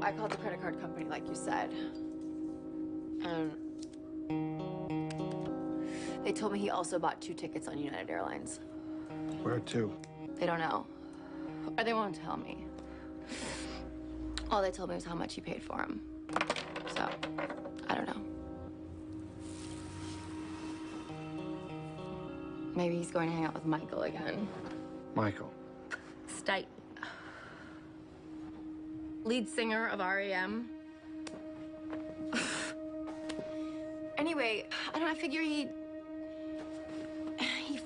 I called the credit card company, like you said. And they told me he also bought 2 tickets on United Airlines. Where to? They don't know. Or they won't tell me. All they told me was how much he paid for him. So, I don't know. Maybe he's going to hang out with Michael again. Michael? Stipe. Lead singer of R.E.M. Anyway, I figure he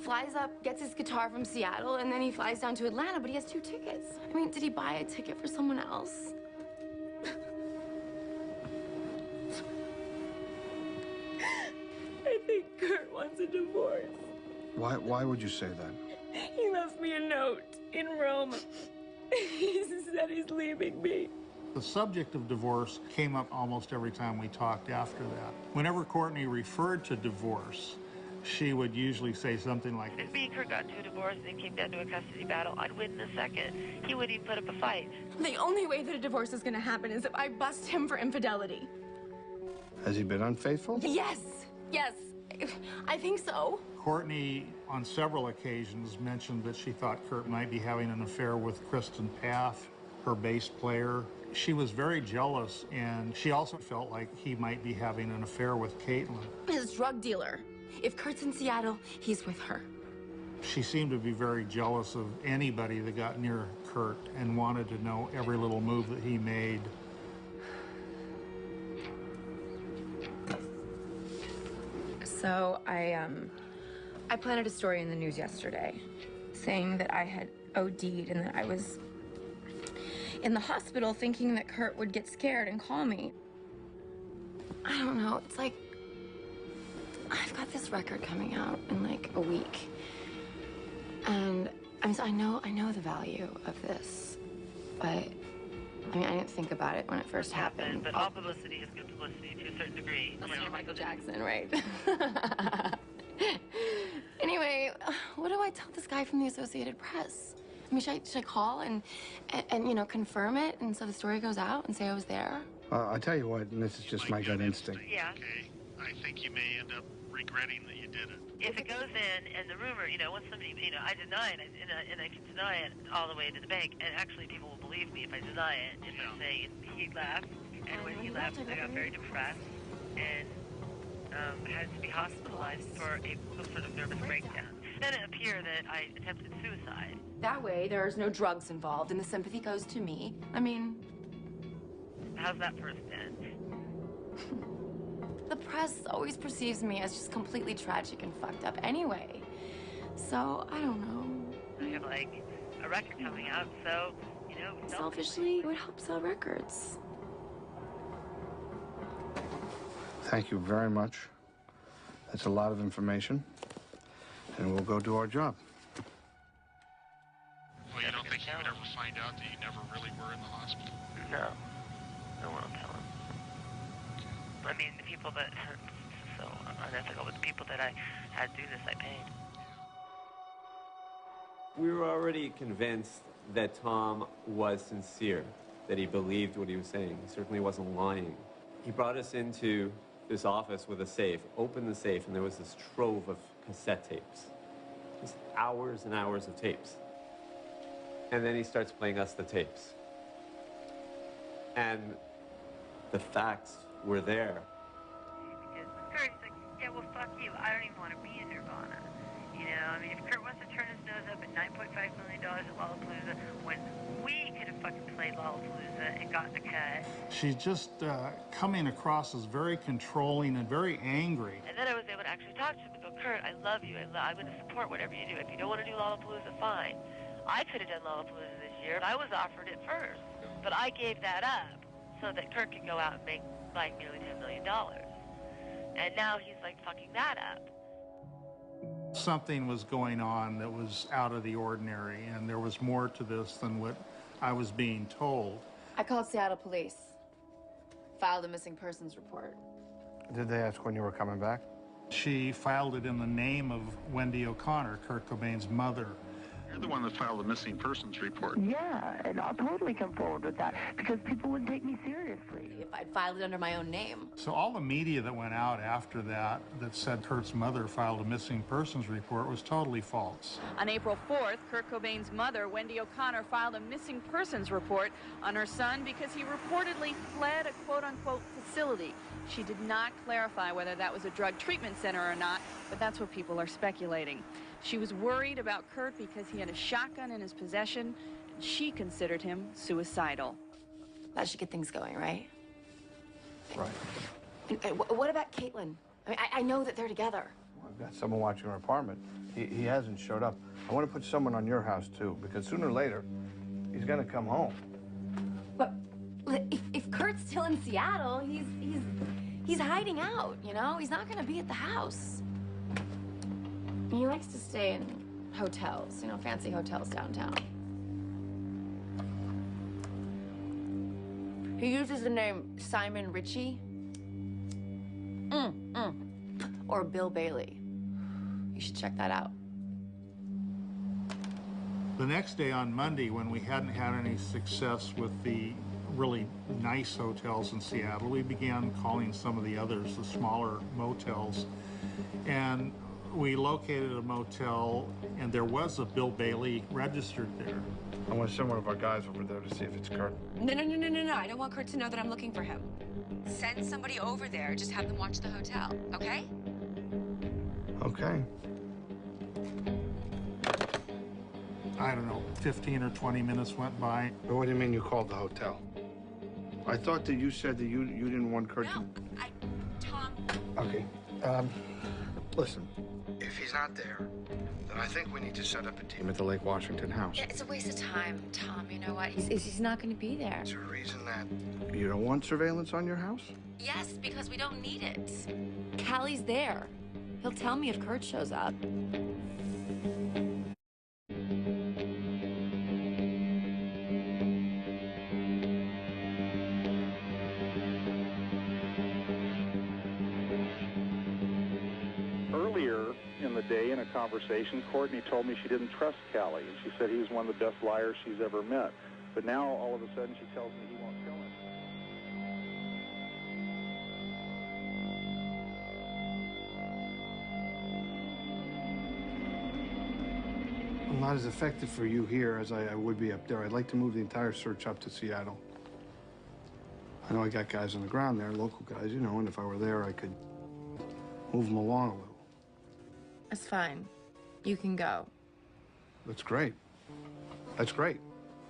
flies up, gets his guitar from Seattle, and then he flies down to Atlanta, but he has 2 tickets. I mean, did he buy a ticket for someone else? I think Kurt wants a divorce. Why would you say that? He left me a note in Rome. He said he's leaving me. The subject of divorce came up almost every time we talked after that. Whenever Courtney referred to divorce, she would usually say something like this. If me and Kurt got into a divorce and it came down to a custody battle, I'd win in a second. He wouldn't even put up a fight. The only way that a divorce is going to happen is if I bust him for infidelity. Has he been unfaithful? Yes. Yes. I think so. Courtney, on several occasions, mentioned that she thought Kurt might be having an affair with Kristen Paff, her bass player. She was very jealous, and she also felt like he might be having an affair with Caitlin. His drug dealer. If Kurt's in Seattle, he's with her. She seemed to be very jealous of anybody that got near Kurt and wanted to know every little move that he made. So I planted a story in the news yesterday saying that I had OD'd and that I was in the hospital thinking that Kurt would get scared and call me. I don't know, it's like I've got this record coming out in like a week. And I know the value of this, but I mean, I didn't think about it when it first happened. But all publicity is good publicity to a certain degree. That's like Michael Jackson, right? Anyway, what do I tell this guy from the Associated Press? I mean, should I call and you know, confirm it, and so the story goes out and say I was there? I tell you what, and this is just my gut instinct. Yeah. Okay, I think you may end up regretting that you did it. If it goes in, and the rumor, you know, once somebody, you know, I deny it, and I can deny it all the way to the bank, and actually people will believe me if I deny it, if I say he left, and when he left, I got very depressed, and had to be hospitalized for some sort of nervous breakdown. Then it appeared that I attempted suicide. That way, there's no drugs involved, and the sympathy goes to me. I mean... How's that first end? The press always perceives me as just completely tragic and fucked up anyway. So, I don't know. I have, like, a record coming out, so, you know... Selfishly, it would help sell records. Thank you very much. That's a lot of information. And we'll go do our job. Well, you don't think he would ever find out that you never really were in the hospital? No. No one will tell him. I mean, the people that... so unethical, but the people that I had do this, I paid. We were already convinced that Tom was sincere, that he believed what he was saying. He certainly wasn't lying. He brought us into this office with a safe, opened the safe, and there was this trove of cassette tapes. Just hours and hours of tapes. And then he starts playing us the tapes. And the facts were there. Because Kurt's like, yeah, well, fuck you. I don't even want to be in Nirvana. You know, I mean, if Kurt wants to turn his nose up at $9.5 million at Lollapalooza, when we could have fucking played Lollapalooza and gotten a cut. She's just coming across as very controlling and very angry. And then I was able to actually talk to him and go, Kurt, I love you. I'm going to support whatever you do. If you don't want to do Lollapalooza, fine. I could have done Lollapalooza this year, but I was offered it first. But I gave that up so that Kurt could go out and make, like, nearly $10 million. And now he's, like, fucking that up. Something was going on that was out of the ordinary, and there was more to this than what I was being told. I called Seattle police. Filed a missing persons report. Did they ask when you were coming back? She filed it in the name of Wendy O'Connor, Kurt Cobain's mother. You're the one that filed a missing persons report. Yeah, and I'll totally come forward with that because people wouldn't take me seriously. If I'd filed it under my own name. So all the media that went out after that said Kurt's mother filed a missing persons report was totally false. On April 4th, Kurt Cobain's mother, Wendy O'Connor, filed a missing persons report on her son because he reportedly fled a quote-unquote facility. She did not clarify whether that was a drug treatment center or not, but that's what people are speculating. She was worried about Kurt because he had a shotgun in his possession, and she considered him suicidal. That should get things going, right? Right. And what about Caitlin? I mean, I know that they're together. Well, I've got someone watching her apartment. He hasn't showed up. I want to put someone on your house, too, because sooner or later, he's going to come home. But if Kurt's still in Seattle, he's hiding out, you know? He's not going to be at the house. He likes to stay in hotels, you know, fancy hotels downtown. He uses the name Simon Ritchie. Or Bill Bailey. You should check that out. The next day on Monday, when we hadn't had any success with the really nice hotels in Seattle, we began calling some of the others, the smaller motels. And we located a motel, and there was a Bill Bailey registered there. I want to send one of our guys over there to see if it's Kurt. No. I don't want Kurt to know that I'm looking for him. Send somebody over there. Just have them watch the hotel, okay? Okay. I don't know, 15 or 20 minutes went by. But what do you mean you called the hotel? I thought that you said that you didn't want Kurt to... Tom. Okay. Listen, if he's not there, then I think we need to set up a team at the Lake Washington house. Yeah, it's a waste of time, Tom. You know what? He's not going to be there. Is there a reason that you don't want surveillance on your house? Yes, because we don't need it. Callie's there. He'll tell me if Kurt shows up. Earlier in the day, in a conversation, Courtney told me she didn't trust Callie, and she said he was one of the best liars she's ever met. But now, all of a sudden, she tells me he won't tell him. I'm not as effective for you here as I would be up there. I'd like to move the entire search up to Seattle. I know I got guys on the ground there, local guys, you know, and if I were there, I could move them along a little. It's fine. You can go. That's great. That's great.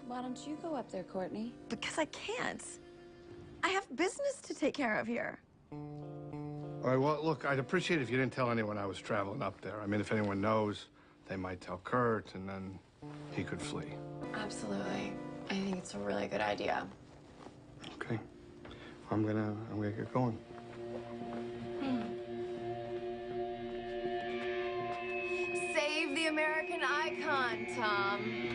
Why don't you go up there, Courtney? Because I can't. I have business to take care of here. All right, well, look, I'd appreciate if you didn't tell anyone I was traveling up there. I mean, if anyone knows, they might tell Kurt, and then he could flee. Absolutely. I think it's a really good idea. Okay. I'm gonna get going. Save the American icon, Tom.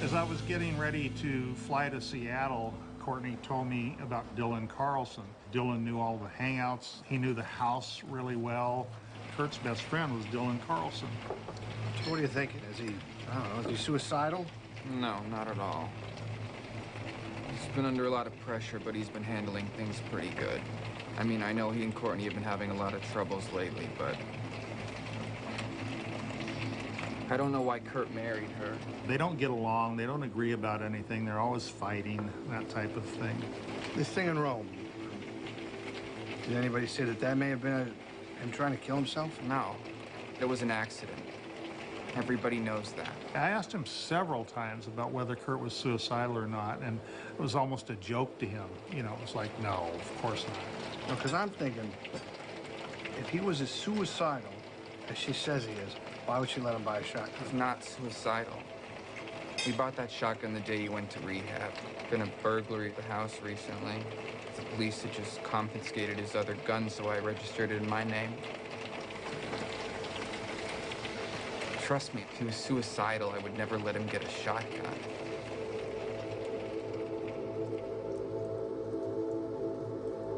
As I was getting ready to fly to Seattle, Courtney told me about Dylan Carlson. Dylan knew all the hangouts. He knew the house really well. Kurt's best friend was Dylan Carlson. So what are you thinking? Is he, I don't know, is he suicidal? No, not at all. He's been under a lot of pressure, but he's been handling things pretty good. I mean, I know he and Courtney have been having a lot of troubles lately, but I don't know why Kurt married her. They don't get along. They don't agree about anything. They're always fighting, that type of thing. This thing in Rome. Did anybody say that may have been him trying to kill himself? No, it was an accident. Everybody knows that. I asked him several times about whether Kurt was suicidal or not, and it was almost a joke to him. You know, it was like, no, of course not. No, because I'm thinking, if he was as suicidal as she says he is, why would she let him buy a shotgun? He's not suicidal. He bought that shotgun the day he went to rehab. Been a burglary at the house recently. The police had just confiscated his other gun, so I registered it in my name. Trust me, if he was suicidal, I would never let him get a shotgun.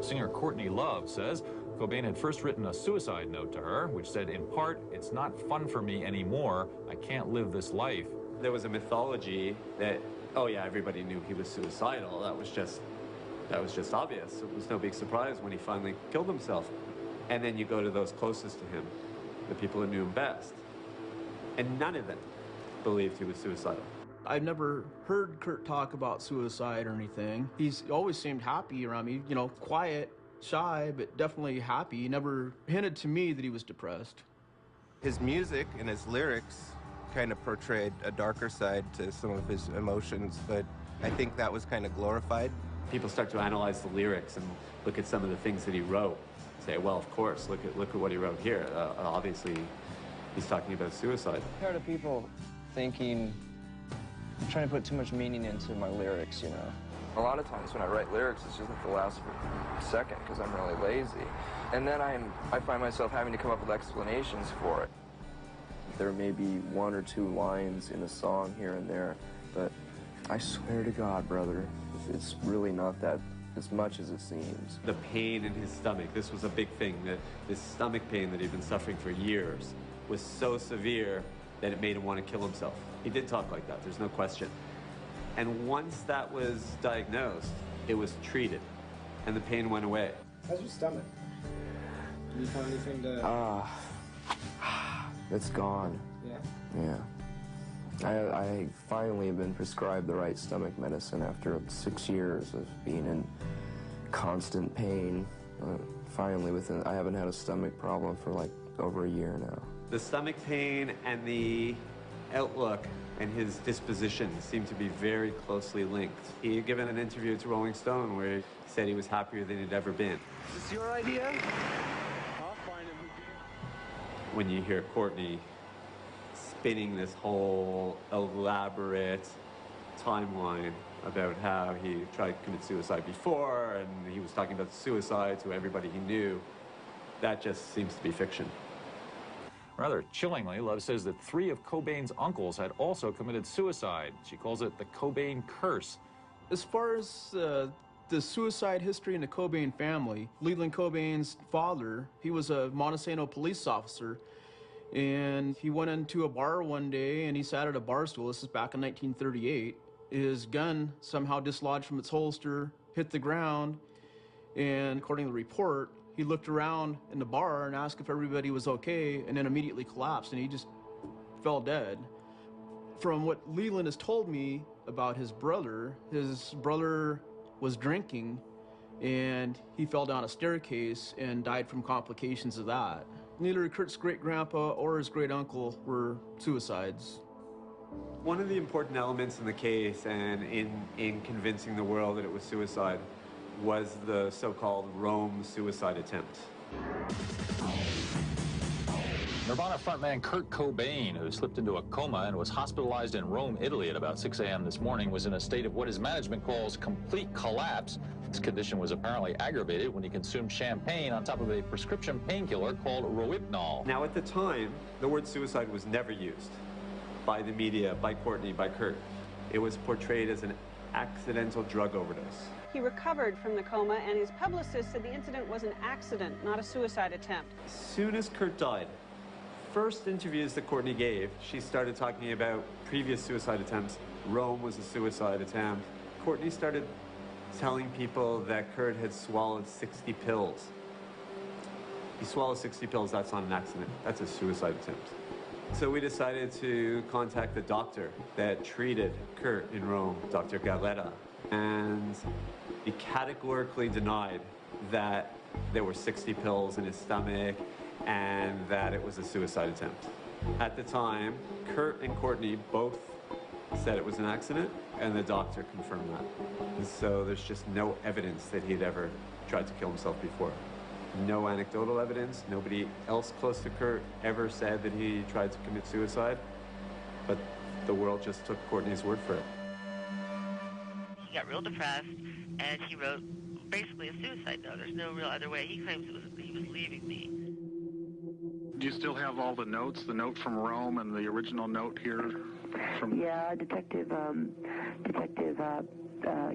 Singer Courtney Love says Cobain had first written a suicide note to her, which said, in part, "It's not fun for me anymore. I can't live this life." There was a mythology that, oh yeah, everybody knew he was suicidal. That was just obvious. It was no big surprise when he finally killed himself. And then you go to those closest to him, the people who knew him best, and none of them believed he was suicidal. I've never heard Kurt talk about suicide or anything. He's always seemed happy around me, you know, quiet, shy, but definitely happy. He never hinted to me that he was depressed. His music and his lyrics kind of portrayed a darker side to some of his emotions, but I think that was kind of glorified. People start to analyze the lyrics and look at some of the things that he wrote. Say, well, of course, look at what he wrote here. Obviously, he's talking about suicide. I'm tired of people thinking I'm trying to put too much meaning into my lyrics, you know. A lot of times when I write lyrics, it's just at the last second because I'm really lazy. And then I find myself having to come up with explanations for it. There may be one or two lines in a song here and there, but I swear to God, brother, it's really not that as much as it seems. The pain in his stomach, this was a big thing, that this stomach pain that he'd been suffering for years was so severe that it made him want to kill himself. He did talk like that, there's no question. And once that was diagnosed, it was treated, and the pain went away. How's your stomach? Did you find anything to... It's gone. Yeah? Yeah. I finally have been prescribed the right stomach medicine after 6 years of being in constant pain. Finally, I haven't had a stomach problem for like over a year now. The stomach pain and the outlook and his disposition seem to be very closely linked. He had given an interview to Rolling Stone where he said he was happier than he'd ever been. Is this your idea? When you hear Courtney spinning this whole elaborate timeline about how he tried to commit suicide before, and he was talking about suicide to everybody he knew, that just seems to be fiction. Rather chillingly, Love says that 3 of Cobain's uncles had also committed suicide. She calls it the Cobain curse. As far as the suicide history in the Cobain family, Leland Cobain's father, he was a Montesano police officer, and he went into a bar one day and he sat at a bar stool. This is back in 1938. His gun somehow dislodged from its holster, hit the ground, and according to the report, he looked around in the bar and asked if everybody was okay, and then immediately collapsed, and he just fell dead. From what Leland has told me about his brother was drinking, and he fell down a staircase and died from complications of that. Neither Kurt's great-grandpa or his great-uncle were suicides. One of the important elements in the case and in convincing the world that it was suicide was the so-called Rome suicide attempt. Nirvana frontman Kurt Cobain, who slipped into a coma and was hospitalized in Rome, Italy at about 6 a.m. this morning, was in a state of what his management calls complete collapse. His condition was apparently aggravated when he consumed champagne on top of a prescription painkiller called Rohypnol. Now, at the time, the word suicide was never used by the media, by Courtney, by Kurt. It was portrayed as an accidental drug overdose. He recovered from the coma, and his publicist said the incident was an accident, not a suicide attempt. As soon as Kurt died, first interviews that Courtney gave, she started talking about previous suicide attempts. Rome was a suicide attempt. Courtney started telling people that Kurt had swallowed 60 pills. He swallowed 60 pills, that's not an accident. That's a suicide attempt. So we decided to contact the doctor that treated Kurt in Rome, Dr. Galetta, and he categorically denied that there were 60 pills in his stomach and that it was a suicide attempt. At the time, Kurt and Courtney both said it was an accident, and the doctor confirmed that. And so there's just no evidence that he'd ever tried to kill himself before. No anecdotal evidence. Nobody else close to Kurt ever said that he tried to commit suicide. But the world just took Courtney's word for it. He got real depressed, and he wrote basically a suicide note. There's no real other way. He claims he was leaving me. Do you still have all the notes, the note from Rome and the original note here? Yeah, Detective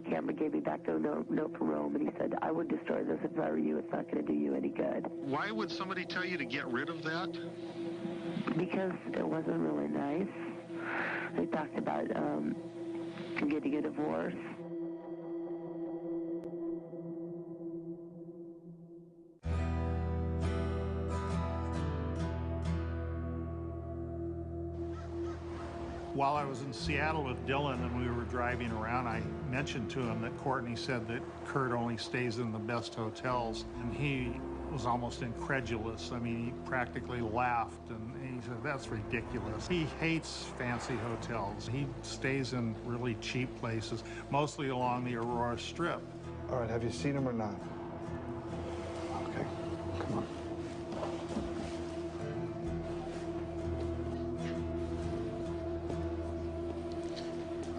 Cameron gave me back the note from Rome, and he said, I would destroy this if I were you. It's not going to do you any good. Why would somebody tell you to get rid of that? Because it wasn't really nice. They talked about getting a divorce. While I was in Seattle with Dylan and we were driving around, I mentioned to him that Courtney said that Kurt only stays in the best hotels, and he was almost incredulous. I mean, he practically laughed, and he said, that's ridiculous. He hates fancy hotels. He stays in really cheap places, mostly along the Aurora Strip. All right, have you seen him or not? Okay, come on.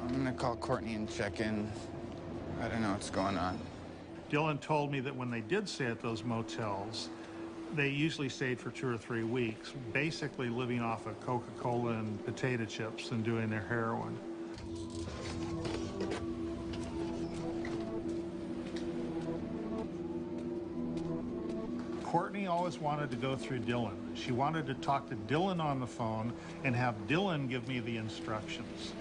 I'm gonna call Courtney and check in. I don't know what's going on. Dylan told me that when they did stay at those motels, they usually stayed for 2 or 3 weeks, basically living off of Coca-Cola and potato chips and doing their heroin. Courtney always wanted to go through Dylan. She wanted to talk to Dylan on the phone and have Dylan give me the instructions.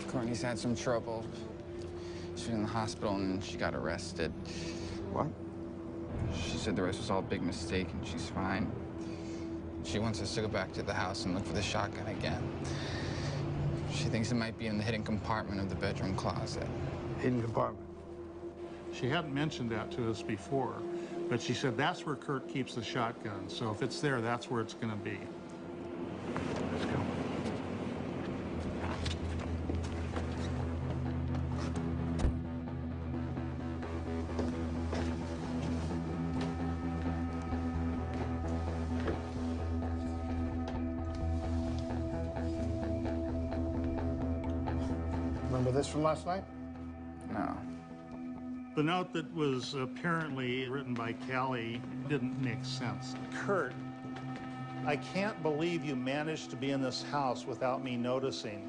Courtney's had some trouble. She's in the hospital and she got arrested. What? She said the rest was all a big mistake and she's fine. She wants us to go back to the house and look for the shotgun again. She thinks it might be in the hidden compartment of the bedroom closet. Hidden compartment? She hadn't mentioned that to us before, but she said that's where Kurt keeps the shotgun. So if it's there, that's where it's going to be. Let's go. Remember this from last night? No. The note that was apparently written by Callie didn't make sense. Kurt, I can't believe you managed to be in this house without me noticing.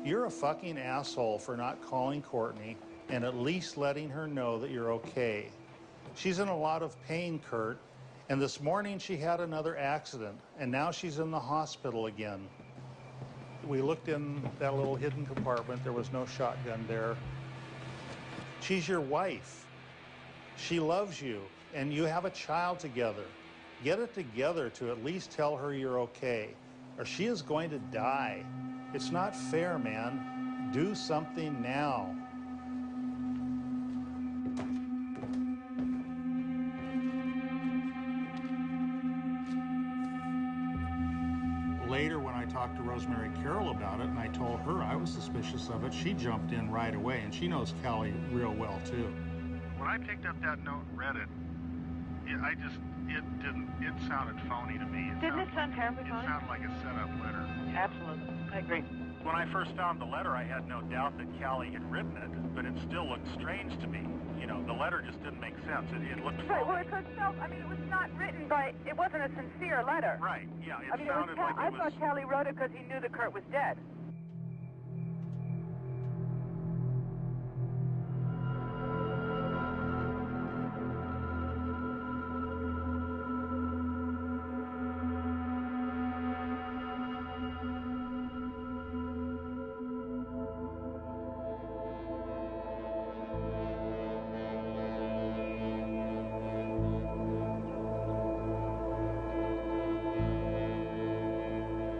You're a fucking asshole for not calling Courtney and at least letting her know that you're okay. She's in a lot of pain, Kurt, and this morning she had another accident, and now she's in the hospital again. We looked in that little hidden compartment. There was no shotgun there. She's your wife. She loves you, and you have a child together. Get it together to at least tell her you're okay, or she is going to die. It's not fair, man. Do something now. Later, when I talked to Rosemary Carroll about it and I told her I was suspicious of it, she jumped in right away, and she knows Callie real well, too. When I picked up that note and read it, it sounded phony to me. Didn't it sound terribly It phony? sounded like a setup letter. Absolutely. I agree. When I first found the letter, I had no doubt that Callie had written it, but it still looked strange to me. You know, the letter just didn't make sense. It looked phony. Right, well, it was not written by, it wasn't a sincere letter. Right, yeah, it sounded like I thought Callie wrote it because he knew that Kurt was dead.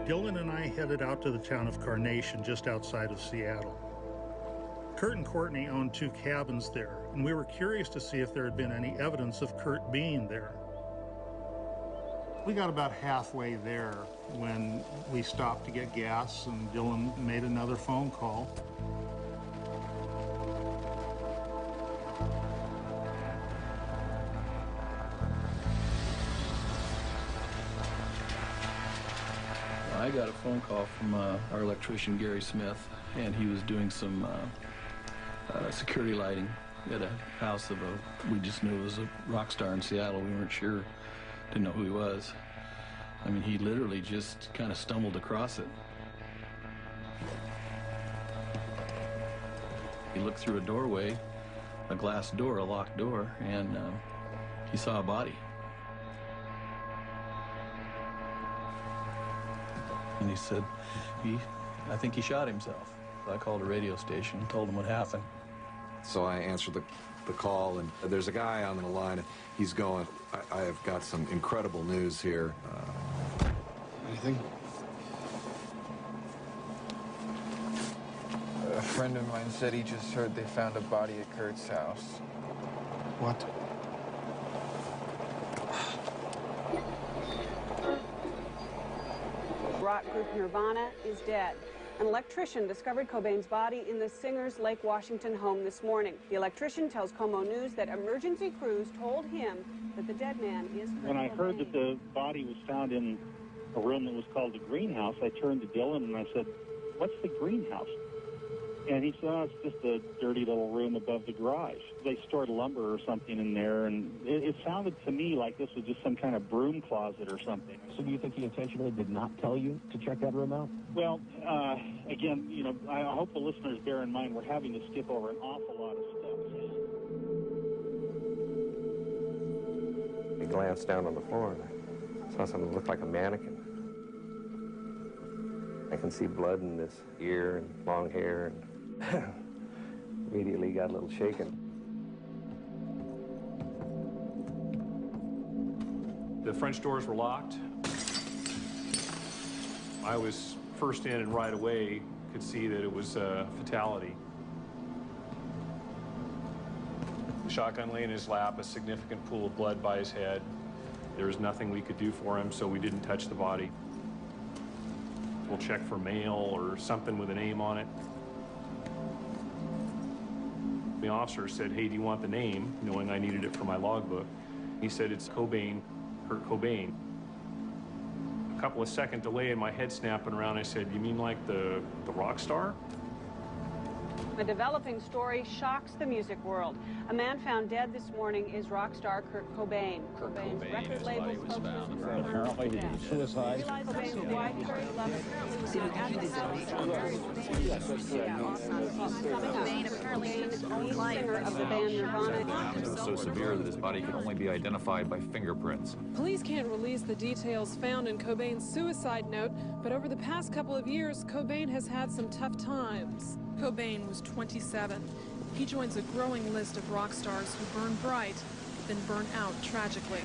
Dylan and I headed out to the town of Carnation, just outside of Seattle. Kurt and Courtney owned 2 cabins there, and we were curious to see if there had been any evidence of Kurt being there. We got about halfway there when we stopped to get gas, and Dylan made another phone call. I got a phone call from our electrician, Gary Smith, and he was doing some security lighting at a house of we just knew it was a rock star in Seattle. We weren't sure, didn't know who he was. I mean, he literally just kind of stumbled across it. He looked through a doorway, a glass door, a locked door, and he saw a body. And he said, I think he shot himself. So I called a radio station and told him what happened. So I answered the call, and there's a guy on the line. He's going, I have got some incredible news here. Anything? A friend of mine said he just heard they found a body at Kurt's house. What? Rock group Nirvana is dead. An electrician discovered Cobain's body in the singer's Lake Washington home this morning. The electrician tells Como News that emergency crews told him that the dead man is Kurt When I heard Cobain. that the body was found in a room that was called the greenhouse, I turned to Dylan and I said, "What's the greenhouse?" And he said, "Oh, it's just a dirty little room above the garage. They stored lumber or something in there," and it sounded to me like this was just some kind of broom closet or something. So do you think he intentionally did not tell you to check that room out? Well, again, you know, I hope the listeners bear in mind we're having to skip over an awful lot of stuff. I glanced down on the floor and I saw something that looked like a mannequin. I can see blood in this ear and long hair, and immediately got a little shaken. The French doors were locked. I was first in and right away could see that it was a fatality. The shotgun lay in his lap, a significant pool of blood by his head. There was nothing we could do for him, so we didn't touch the body. We'll check for mail or something with a name on it. The officer said, "Hey, do you want the name?" knowing I needed it for my logbook. He said, "It's Cobain, Kurt Cobain." A couple of second delay and my head snapping around. I said, "You mean like the rock star?" A developing story shocks the music world. A man found dead this morning is rock star Kurt Cobain. Cobain's record label spokesperson Apparently suicide. Cobain's wife, Kurt Love, singer of the band Nirvana. It was so severe that his body could only be identified by fingerprints. Police can't release the details found in Cobain's suicide note, but over the past couple of years, Cobain has had some tough times. Cobain was 27. He joins a growing list of rock stars who burn bright, then burn out tragically.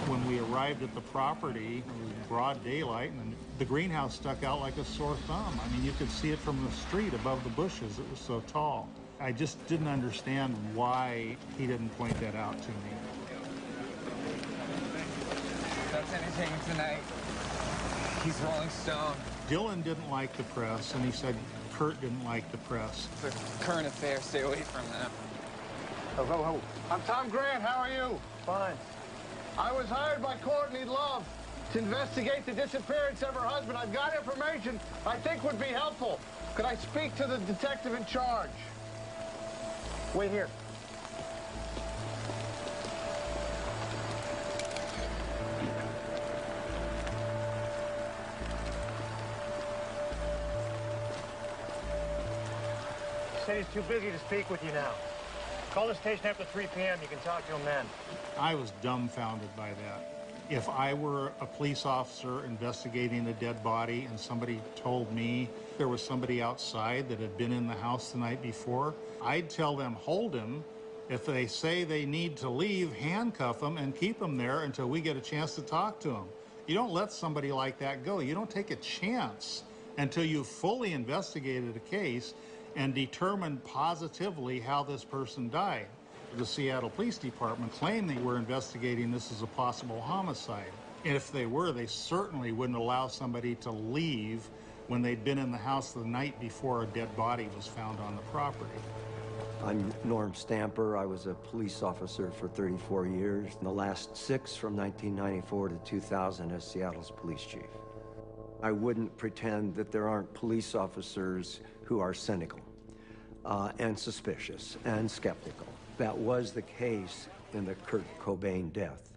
When we arrived at the property, it was broad daylight, and the greenhouse stuck out like a sore thumb. I mean, you could see it from the street above the bushes. It was so tall. I just didn't understand why he didn't point that out to me. That's anything tonight. He's Rolling Stone. Dylan didn't like the press, and he said Kurt didn't like the press. It's a current affair. Stay away from that. Oh. I'm Tom Grant. How are you? Fine. I was hired by Courtney Love to investigate the disappearance of her husband. I've got information I think would be helpful. Could I speak to the detective in charge? Wait here. He said he's too busy to speak with you now. Call the station after 3 p.m. You can talk to him then. I was dumbfounded by that. If I were a police officer investigating a dead body and somebody told me there was somebody outside that had been in the house the night before, I'd tell them, hold him. If they say they need to leave, handcuff them and keep them there until we get a chance to talk to them. You don't let somebody like that go. You don't take a chance until you've fully investigated a case and determined positively how this person died. The Seattle Police Department claimed they were investigating this as a possible homicide. And if they were, they certainly wouldn't allow somebody to leave when they'd been in the house the night before a dead body was found on the property. I'm Norm Stamper. I was a police officer for 34 years, the last 6 from 1994 to 2000 as Seattle's police chief. I wouldn't pretend that there aren't police officers who are cynical and suspicious and skeptical. That was the case in the Kurt Cobain death.